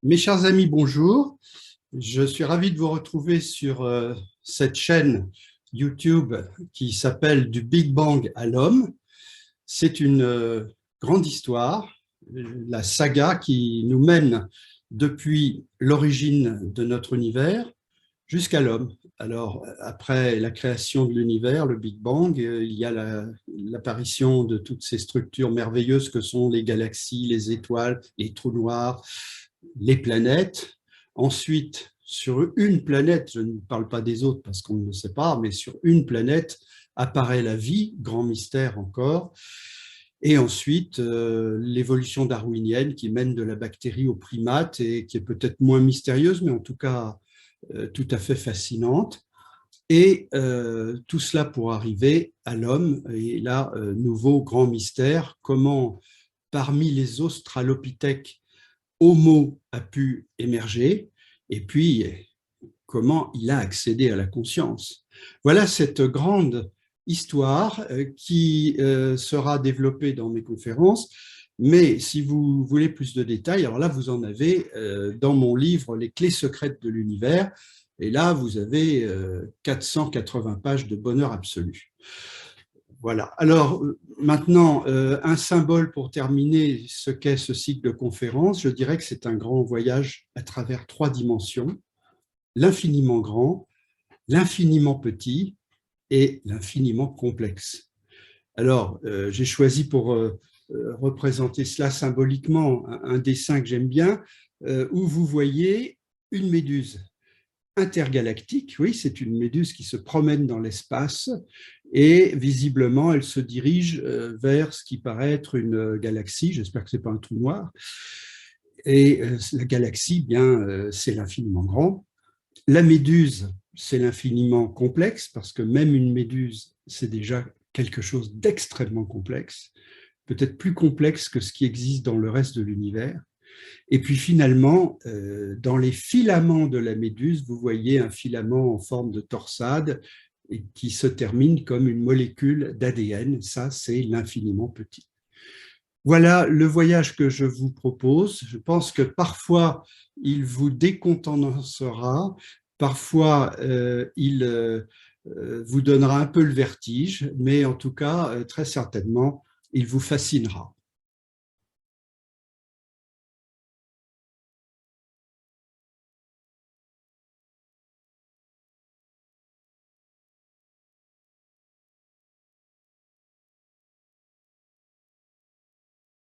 Mes chers amis, bonjour. Je suis ravi de vous retrouver sur cette chaîne YouTube qui s'appelle Du Big Bang à l'homme. C'est une grande histoire, la saga qui nous mène depuis l'origine de notre univers jusqu'à l'homme. Alors, après la création de l'univers, le Big Bang, il y a l'apparition de toutes ces structures merveilleuses que sont les galaxies, les étoiles, les trous noirs, les planètes. Ensuite, sur une planète, je ne parle pas des autres parce qu'on ne le sait pas, mais sur une planète apparaît la vie, grand mystère encore. Et ensuite, l'évolution darwinienne qui mène de la bactérie aux primates et qui est peut-être moins mystérieuse, mais en tout cas tout à fait fascinante. Et tout cela pour arriver à l'homme. Et là, nouveau grand mystère, comment parmi les australopithèques, Homo a pu émerger, et puis comment il a accédé à la conscience. Voilà cette grande histoire qui sera développée dans mes conférences, mais si vous voulez plus de détails, alors là, vous en avez dans mon livre « Les clés secrètes de l'univers », et là, vous avez 480 pages de bonheur absolu. Voilà. Alors maintenant, un symbole pour terminer ce qu'est ce cycle de conférences, je dirais que c'est un grand voyage à travers 3 dimensions, l'infiniment grand, l'infiniment petit et l'infiniment complexe. Alors, j'ai choisi pour représenter cela symboliquement un dessin que j'aime bien, où vous voyez une méduse intergalactique. Oui, c'est une méduse qui se promène dans l'espace et visiblement, elle se dirige vers ce qui paraît être une galaxie. J'espère que ce n'est pas un trou noir. Et la galaxie, bien, c'est l'infiniment grand. La méduse, c'est l'infiniment complexe, parce que même une méduse, c'est déjà quelque chose d'extrêmement complexe, peut-être plus complexe que ce qui existe dans le reste de l'univers. Et puis finalement, dans les filaments de la méduse, vous voyez un filament en forme de torsade et qui se termine comme une molécule d'ADN. Ça, c'est l'infiniment petit. Voilà le voyage que je vous propose. Je pense que parfois, il vous décontenancera, parfois, il vous donnera un peu le vertige, mais en tout cas, très certainement, il vous fascinera.